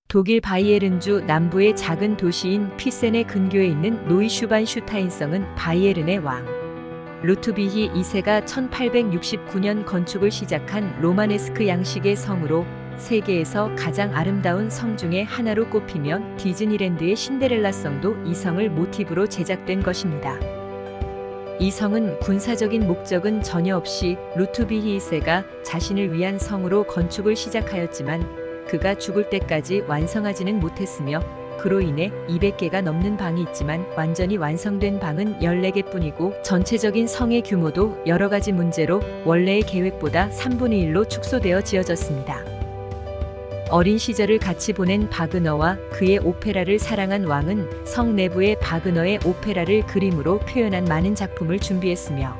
독일 바이에른주 남부의 작은 도시인 피센의 근교에 있는 노이슈반슈타인성은 바이에른의 왕 루트비히 2세가 1869년 건축을 시작한 로마네스크 양식의 성으로 세계에서 가장 아름다운 성 중에 하나로 꼽히며 디즈니랜드의 신데렐라성도 이 성을 모티브로 제작된 것입니다. 이 성은 군사적인 목적은 전혀 없이 루트비히 2세가 자신을 위한 성으로 건축을 시작하였지만 그가 죽을 때까지 완성하지는 못했으며 그로 인해 200개가 넘는 방이 있지만 완전히 완성된 방은 14개뿐이고 전체적인 성의 규모도 여러 가지 문제로 원래의 계획보다 3분의 1로 축소되어 지어졌습니다. 어린 시절을 같이 보낸 바그너와 그의 오페라를 사랑한 왕은 성 내부의 바그너의 오페라를 그림으로 표현한 많은 작품을 준비했으며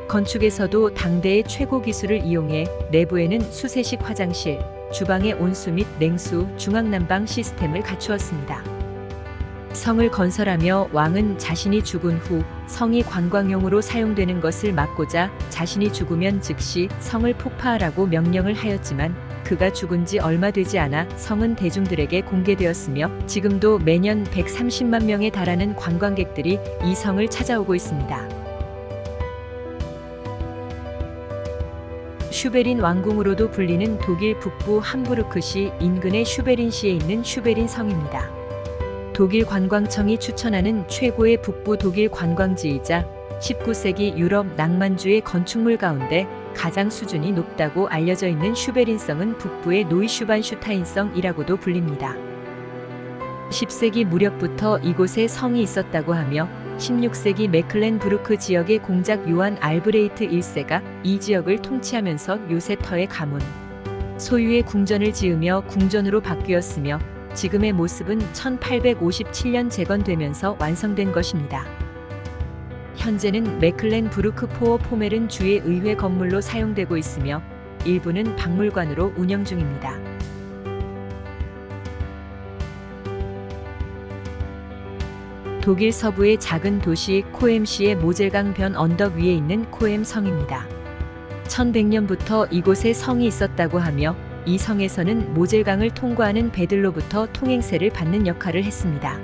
건축에서도 당대의 최고 기술을 이용해 내부에는 수세식 화장실, 주방의 온수 및 냉수, 중앙난방 시스템을 갖추었습니다. 성을 건설하며 왕은 자신이 죽은 후 성이 관광용으로 사용되는 것을 막고자 자신이 죽으면 즉시 성을 폭파하라고 명령을 하였지만 그가 죽은 지 얼마 되지 않아 성은 대중들에게 공개되었으며 지금도 매년 130만 명에 달하는 관광객들이 이 성을 찾아오고 있습니다. 슈베린 왕궁으로도 불리는 독일 북부 함부르크시 인근의 슈베린시에 있는 슈베린 성입니다. 독일 관광청이 추천하는 최고의 북부 독일 관광지이자 19세기 유럽 낭만주의 건축물 가운데 가장 수준이 높다고 알려져 있는 슈베린성은 북부의 노이슈반슈타인성이라고도 불립니다. 10세기 무렵부터 이곳에 성이 있었다고 하며 16세기 메클렌부르크 지역의 공작 요한 알브레이트 1세가 이 지역을 통치하면서 요세터의 가문, 소유의 궁전을 지으며 궁전으로 바뀌었으며 지금의 모습은 1857년 재건되면서 완성된 것입니다. 현재는 메클렌부르크 포어 포메른 주의 의회 건물로 사용되고 있으며 일부는 박물관으로 운영 중입니다. 독일 서부의 작은 도시 코엠시의 모젤강 변 언덕 위에 있는 코엠 성입니다. 1100년부터 이곳에 성이 있었다고 하며 이 성에서는 모젤강을 통과하는 배들로부터 통행세를 받는 역할을 했습니다.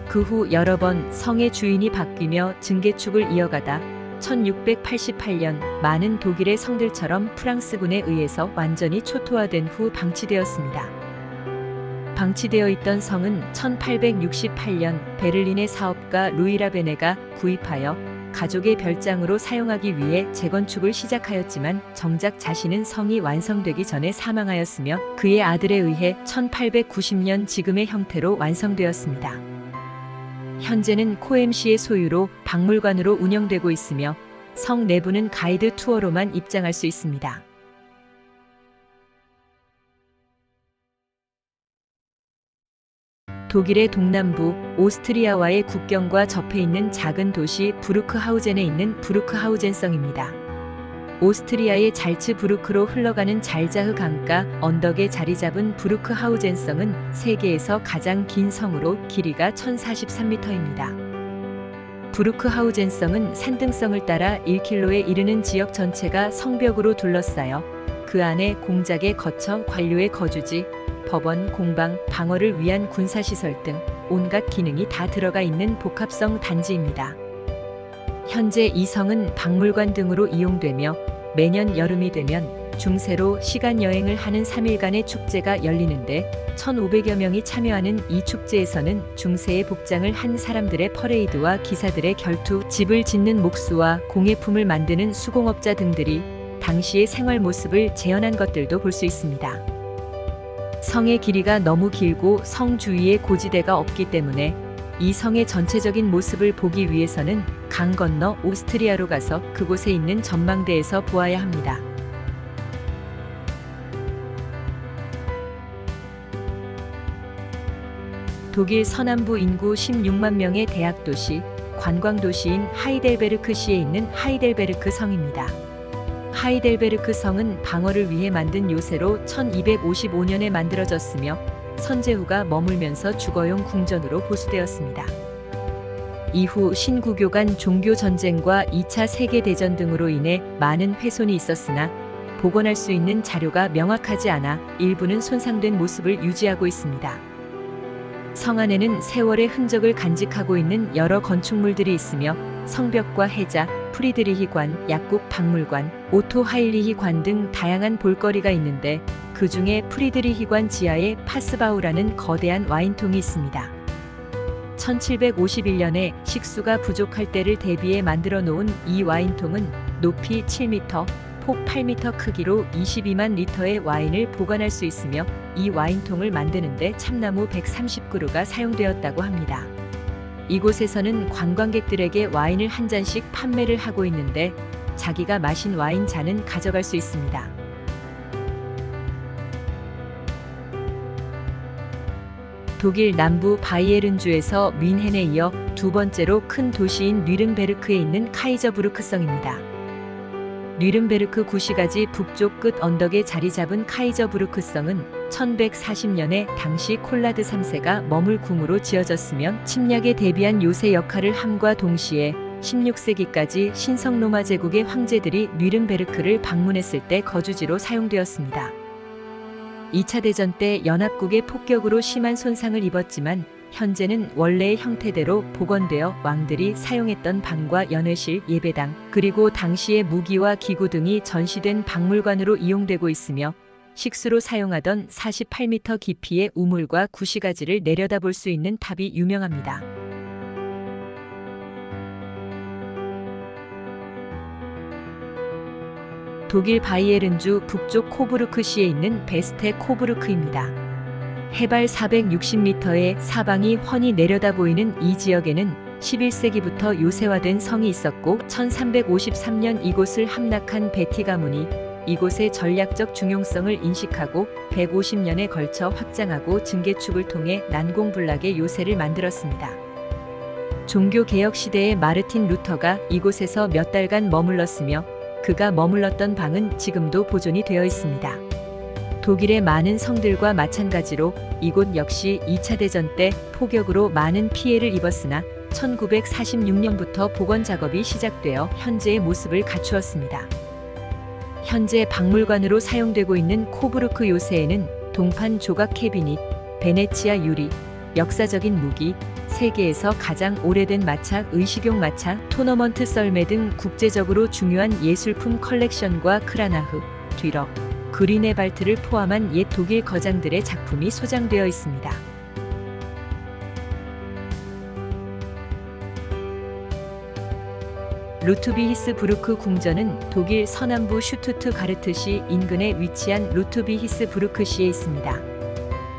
그 후 여러 번 성의 주인이 바뀌며 증개축을 이어가다 1688년 많은 독일의 성들처럼 프랑스군에 의해서 완전히 초토화된 후 방치되었습니다. 방치되어 있던 성은 1868년 베를린의 사업가 루이 라베네가 구입하여 가족의 별장으로 사용하기 위해 재건축을 시작하였지만 정작 자신은 성이 완성되기 전에 사망하였으며 그의 아들에 의해 1890년 지금의 형태로 완성되었습니다. 현재는 코엠시의 소유로 박물관으로 운영되고 있으며 성 내부는 가이드 투어로만 입장할 수 있습니다. 독일의 동남부 오스트리아와의 국경과 접해 있는 작은 도시 부르크하우젠에 있는 부르크하우젠성입니다. 오스트리아의 잘츠부르크로 흘러가는 잘자흐 강가 언덕에 자리 잡은 부르크하우젠성은 세계에서 가장 긴 성으로 길이가 1043m입니다. 부르크하우젠성은 산등성을 따라 1km에 이르는 지역 전체가 성벽으로 둘러싸여 그 안에 공작의 거처, 관료의 거주지, 법원, 공방, 방어를 위한 군사시설 등 온갖 기능이 다 들어가 있는 복합성 단지입니다. 현재 이 성은 박물관 등으로 이용되며 매년 여름이 되면 중세로 시간 여행을 하는 3일간의 축제가 열리는데 1,500여 명이 참여하는 이 축제에서는 중세의 복장을 한 사람들의 퍼레이드와 기사들의 결투, 집을 짓는 목수와 공예품을 만드는 수공업자 등들이 당시의 생활 모습을 재현한 것들도 볼 수 있습니다. 성의 길이가 너무 길고 성 주위에 고지대가 없기 때문에 이 성의 전체적인 모습을 보기 위해서는 강 건너 오스트리아로 가서 그곳에 있는 전망대에서 보아야 합니다. 독일 서남부 인구 16만 명의 대학 도시, 관광 도시인 하이델베르크시에 있는 하이델베르크 성입니다. 하이델베르크 성은 방어를 위해 만든 요새로 1255년에 만들어졌으며 선제후가 머물면서 주거용 궁전으로 보수되었습니다. 이후 신구교 간 종교 전쟁과 2차 세계대전 등으로 인해 많은 훼손이 있었으나 복원할 수 있는 자료가 명확하지 않아 일부는 손상된 모습을 유지하고 있습니다. 성 안에는 세월의 흔적을 간직하고 있는 여러 건축물들이 있으며 성벽과 해자, 프리드리히관, 약국 박물관, 오토 하일리히관 등 다양한 볼거리가 있는데 그 중에 프리드리히관 지하에 파스바우라는 거대한 와인통이 있습니다. 1751년에 식수가 부족할 때를 대비해 만들어 놓은 이 와인통은 높이 7m, 폭 8m 크기로 22만 리터의 와인을 보관할 수 있으며 이 와인통을 만드는데 참나무 130그루가 사용되었다고 합니다. 이곳에서는 관광객들에게 와인을 한 잔씩 판매를 하고 있는데 자기가 마신 와인 잔은 가져갈 수 있습니다. 독일 남부 바이에른주에서 뮌헨에 이어 두 번째로 큰 도시인 뉘른베르크에 있는 카이저부르크성입니다. 뉘른베르크 구시가지 북쪽 끝 언덕에 자리 잡은 카이저부르크성은 1140년에 당시 콜라드 3세가 머물 궁으로 지어졌으며 침략에 대비한 요새 역할을 함과 동시에 16세기까지 신성 로마 제국의 황제들이 뉘른베르크를 방문했을 때 거주지로 사용되었습니다. 2차 대전 때 연합국의 폭격으로 심한 손상을 입었지만 현재는 원래의 형태대로 복원되어 왕들이 사용했던 방과 연회실, 예배당, 그리고 당시의 무기와 기구 등이 전시된 박물관으로 이용되고 있으며 식수로 사용하던 48m 깊이의 우물과 구시가지를 내려다볼 수 있는 탑이 유명합니다. 독일 바이에른주 북쪽 코브루크시에 있는 베스테 코브루크입니다. 해발 460m의 사방이 훤히 내려다 보이는 이 지역에는 11세기부터 요새화된 성이 있었고 1353년 이곳을 함락한 베티 가문이 이곳의 전략적 중용성을 인식하고 150년에 걸쳐 확장하고 증개축을 통해 난공불락의 요새를 만들었습니다. 종교개혁 시대의 마르틴 루터가 이곳에서 몇 달간 머물렀으며 그가 머물렀던 방은 지금도 보존이 되어 있습니다. 독일의 많은 성들과 마찬가지로 이곳 역시 2차 대전 때 폭격으로 많은 피해를 입었으나 1946년부터 복원 작업이 시작되어 현재의 모습을 갖추었습니다. 현재 박물관으로 사용되고 있는 코브루크 요새에는 동판 조각 캐비닛, 베네치아 유리, 역사적인 무기, 세계에서 가장 오래된 마차, 의식용 마차, 토너먼트 썰매 등 국제적으로 중요한 예술품 컬렉션과 크라나흐, 뒤럭, 그리네발트를 포함한 옛 독일 거장들의 작품이 소장되어 있습니다. 루트비히스부르크 궁전은 독일 서남부 슈투트가르트시 인근에 위치한 루트비히스부르크시에 있습니다.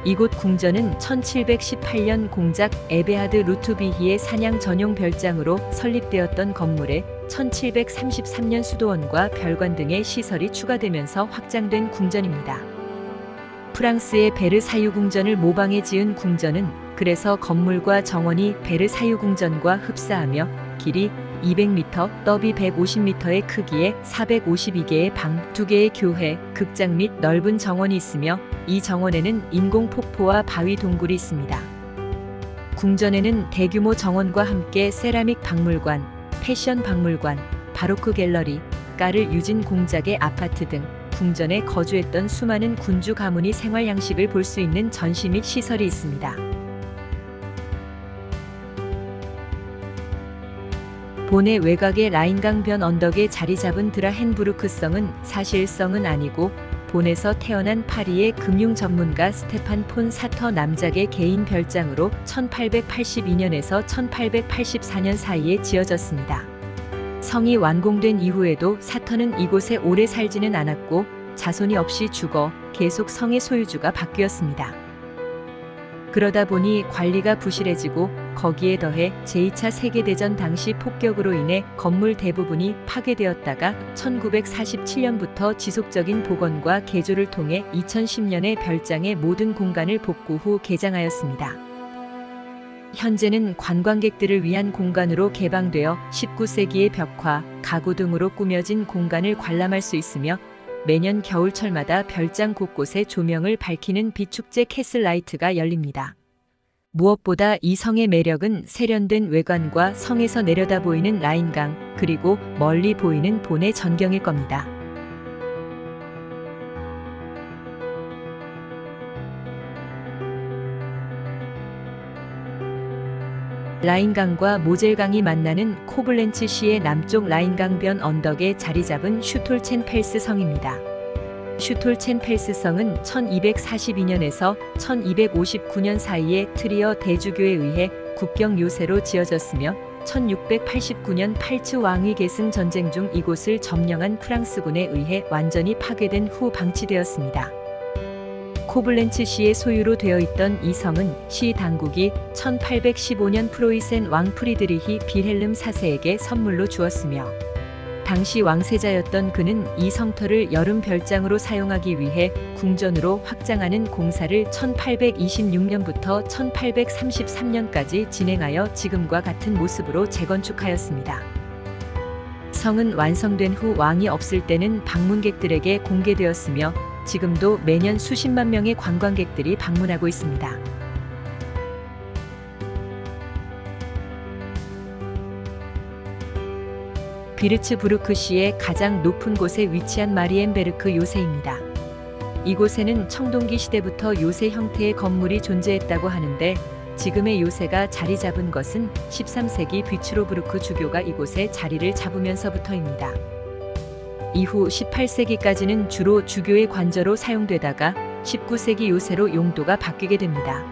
이곳 궁전은 1718년 공작 에베하드 루트비히의 사냥 전용 별장으로 설립되었던 건물에 1733년 수도원과 별관 등의 시설이 추가되면서 확장된 궁전입니다. 프랑스의 베르사유 궁전을 모방해 지은 궁전은 그래서 건물과 정원이 베르사유 궁전과 흡사하며 길이 200m, 너비 150m의 크기에 452개의 방, 2개의 교회, 극장 및 넓은 정원이 있으며 이 정원에는 인공 폭포와 바위 동굴이 있습니다. 궁전에는 대규모 정원과 함께 세라믹 박물관, 패션 박물관, 바로크 갤러리, 까를 유진 공작의 아파트 등 궁전에 거주했던 수많은 군주 가문이 생활 양식을 볼 수 있는 전시 및 시설이 있습니다. 본의 외곽의 라인강변 언덕에 자리 잡은 드라헨부르크성은 사실성은 아니고 본에서 태어난 파리의 금융 전문가 스테판 폰 사터 남작의 개인 별장으로 1882년에서 1884년 사이에 지어졌습니다. 성이 완공된 이후에도 사터는 이곳에 오래 살지는 않았고 자손이 없이 죽어 계속 성의 소유주가 바뀌었습니다. 그러다 보니 관리가 부실해지고 거기에 더해 제2차 세계대전 당시 폭격으로 인해 건물 대부분이 파괴되었다가 1947년부터 지속적인 복원과 개조를 통해 2010년에 별장의 모든 공간을 복구 후 개장하였습니다. 현재는 관광객들을 위한 공간으로 개방되어 19세기의 벽화, 가구 등으로 꾸며진 공간을 관람할 수 있으며 매년 겨울철마다 별장 곳곳에 조명을 밝히는 비축제 캐슬라이트가 열립니다. 무엇보다 이 성의 매력은 세련된 외관과 성에서 내려다 보이는 라인강, 그리고 멀리 보이는 본의 전경일 겁니다. 라인강과 모젤강이 만나는 코블렌츠시의 남쪽 라인강변 언덕에 자리 잡은 슈톨첸펠스 성입니다. 슈톨첸펠스 성은 1242년에서 1259년 사이에 트리어 대주교에 의해 국경 요새로 지어졌으며 1689년 팔츠 왕위 계승 전쟁 중 이곳을 점령한 프랑스군에 의해 완전히 파괴된 후 방치되었습니다. 코블렌츠시의 소유로 되어 있던 이 성은 시 당국이 1815년 프로이센 왕 프리드리히 빌헬름 4세에게 선물로 주었으며 당시 왕세자였던 그는 이 성터를 여름 별장으로 사용하기 위해 궁전으로 확장하는 공사를 1826년부터 1833년까지 진행하여 지금과 같은 모습으로 재건축하였습니다. 성은 완성된 후 왕이 없을 때는 방문객들에게 공개되었으며 지금도 매년 수십만 명의 관광객들이 방문하고 있습니다. 비르츠부르크시의 가장 높은 곳에 위치한 마리엔베르크 요새입니다. 이곳에는 청동기 시대부터 요새 형태의 건물이 존재했다고 하는데 지금의 요새가 자리 잡은 것은 13세기 비츠로부르크 주교가 이곳에 자리를 잡으면서부터입니다. 이후 18세기까지는 주로 주교의 관저로 사용되다가 19세기 요새로 용도가 바뀌게 됩니다.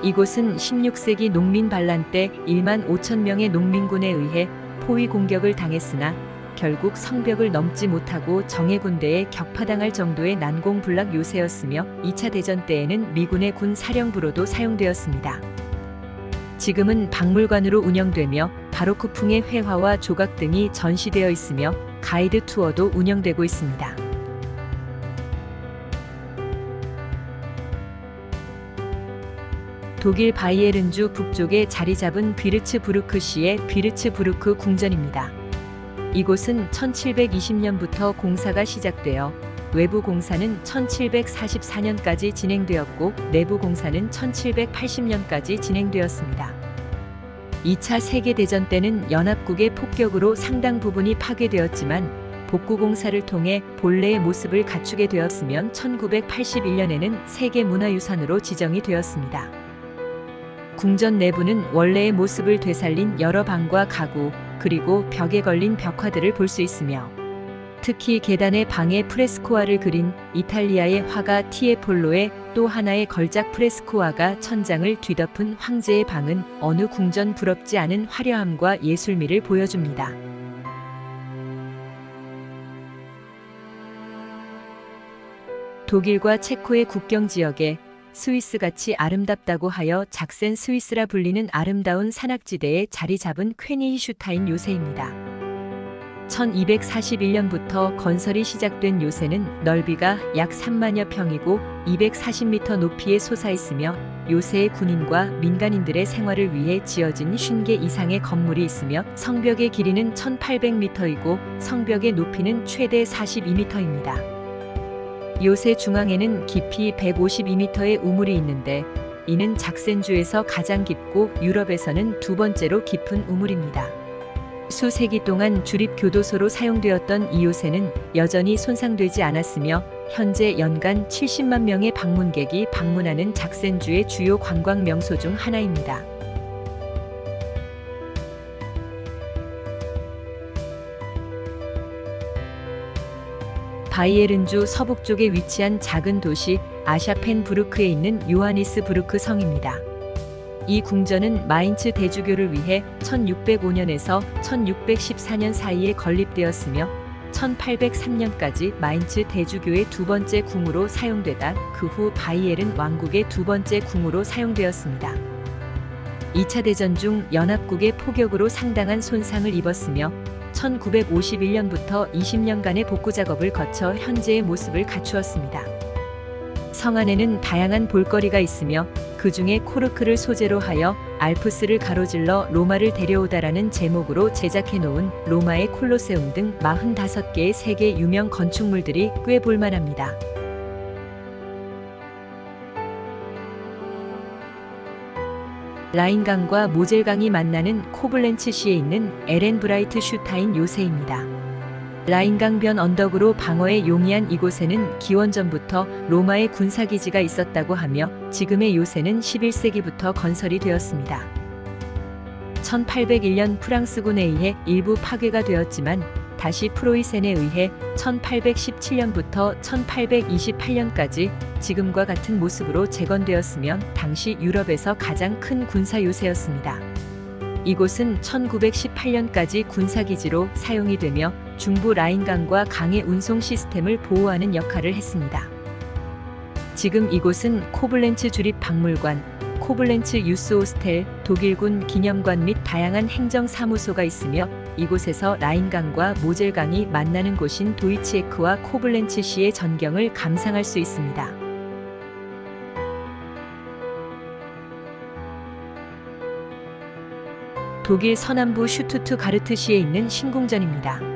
이곳은 16세기 농민 반란 때 1만 5천 명의 농민군에 의해 포위 공격을 당했으나 결국 성벽을 넘지 못하고 정예 군대에 격파당할 정도의 난공불락 요새였으며 2차 대전 때에는 미군의 군 사령부로도 사용되었습니다. 지금은 박물관으로 운영되며 바로크풍의 회화와 조각 등이 전시되어 있으며 가이드 투어도 운영되고 있습니다. 독일 바이에른주 북쪽에 자리 잡은 비르츠부르크시의 비르츠부르크 궁전입니다. 이곳은 1720년부터 공사가 시작되어 외부 공사는 1744년까지 진행되었고 내부 공사는 1780년까지 진행되었습니다. 2차 세계대전 때는 연합국의 폭격으로 상당 부분이 파괴되었지만 복구 공사를 통해 본래의 모습을 갖추게 되었으며 1981년에는 세계문화유산으로 지정이 되었습니다. 궁전 내부는 원래의 모습을 되살린 여러 방과 가구, 그리고 벽에 걸린 벽화들을 볼 수 있으며 특히 계단의 방에 프레스코화를 그린 이탈리아의 화가 티에폴로의 또 하나의 걸작 프레스코화가 천장을 뒤덮은 황제의 방은 어느 궁전 부럽지 않은 화려함과 예술미를 보여줍니다. 독일과 체코의 국경 지역에 스위스같이 아름답다고 하여 작센 스위스라 불리는 아름다운 산악지대에 자리 잡은 퀘니히슈타인 요새입니다. 1241년부터 건설이 시작된 요새는 넓이가 약 3만여 평이고 240m 높이에 솟아있으며 요새의 군인과 민간인들의 생활을 위해 지어진 50개 이상의 건물이 있으며 성벽의 길이는 1800m이고 성벽의 높이는 최대 42m입니다. 요새 중앙에는 깊이 152m의 우물이 있는데 이는 작센주에서 가장 깊고 유럽에서는 두 번째로 깊은 우물입니다. 수세기 동안 주립교도소로 사용되었던 이 요새는 여전히 손상되지 않았으며 현재 연간 70만 명의 방문객이 방문하는 작센주의 주요 관광 명소 중 하나입니다. 바이에른주 서북쪽에 위치한 작은 도시 아샤펜부르크에 있는 요하니스부르크 성입니다. 이 궁전은 마인츠 대주교를 위해 1605년에서 1614년 사이에 건립되었으며 1803년까지 마인츠 대주교의 두 번째 궁으로 사용되다 그 후 바이에른 왕국의 두 번째 궁으로 사용되었습니다. 2차 대전 중 연합국의 포격으로 상당한 손상을 입었으며 1951년부터 20년간의 복구 작업을 거쳐 현재의 모습을 갖추었습니다. 성 안에는 다양한 볼거리가 있으며 그 중에 코르크를 소재로 하여 알프스를 가로질러 로마를 데려오다라는 제목으로 제작해 놓은 로마의 콜로세움 등 45개의 세계 유명 건축물들이 꽤 볼만합니다. 라인강과 모젤강이 만나는 코블렌츠시에 있는 에렌브라이트 슈타인 요새입니다. 라인강변 언덕으로 방어에 용이한 이곳에는 기원전부터 로마의 군사기지가 있었다고 하며 지금의 요새는 11세기부터 건설이 되었습니다. 1801년 프랑스군에 의해 일부 파괴가 되었지만 다시 프로이센에 의해 1817년부터 1828년까지 지금과 같은 모습으로 재건되었으며 당시 유럽에서 가장 큰 군사 요새였습니다. 이곳은 1918년까지 군사기지로 사용이 되며 중부 라인강과 강의 운송 시스템을 보호하는 역할을 했습니다. 지금 이곳은 코블렌츠 주립박물관, 코블렌츠 유스호스텔, 독일군 기념관 및 다양한 행정사무소가 있으며 이곳에서 라인강과 모젤강이 만나는 곳인 도이치에크와 코블렌츠시의 전경을 감상할 수 있습니다. 독일 서남부 슈투트가르트시에 있는 신궁전입니다.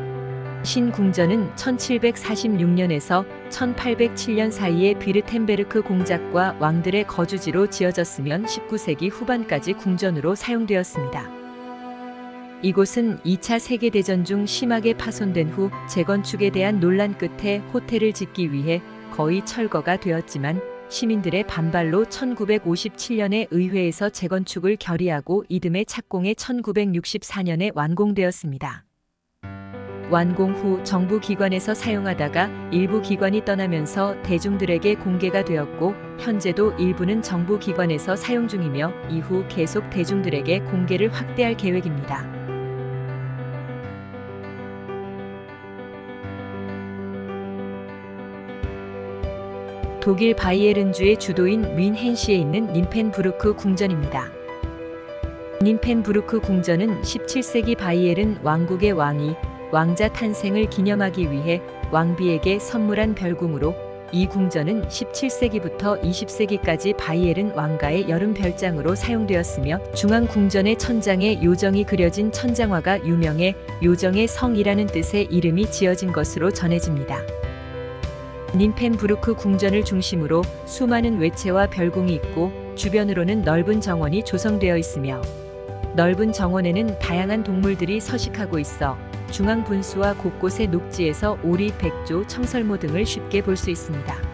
신궁전은 1746년에서 1807년 사이에 비르텐베르크 공작과 왕들의 거주지로 지어졌으며 19세기 후반까지 궁전으로 사용되었습니다. 이곳은 2차 세계대전 중 심하게 파손된 후 재건축에 대한 논란 끝에 호텔을 짓기 위해 거의 철거가 되었지만 시민들의 반발로 1957년에 의회에서 재건축을 결의하고 이듬해 착공해 1964년에 완공되었습니다. 완공 후 정부 기관에서 사용하다가 일부 기관이 떠나면서 대중들에게 공개가 되었고 현재도 일부는 정부 기관에서 사용 중이며 이후 계속 대중들에게 공개를 확대할 계획입니다. 독일 바이에른주의 주도인 뮌헨시에 있는 님펜부르크 궁전입니다. 님펜부르크 궁전은 17세기 바이에른 왕국의 왕이 왕자 탄생을 기념하기 위해 왕비에게 선물한 별궁으로 이 궁전은 17세기부터 20세기까지 바이에른 왕가의 여름 별장으로 사용되었으며 중앙 궁전의 천장에 요정이 그려진 천장화가 유명해 요정의 성이라는 뜻의 이름이 지어진 것으로 전해집니다. 님펜부르크 궁전을 중심으로 수많은 외채와 별궁이 있고 주변으로는 넓은 정원이 조성되어 있으며 넓은 정원에는 다양한 동물들이 서식하고 있어 중앙 분수와 곳곳의 녹지에서 오리, 백조, 청설모 등을 쉽게 볼 수 있습니다.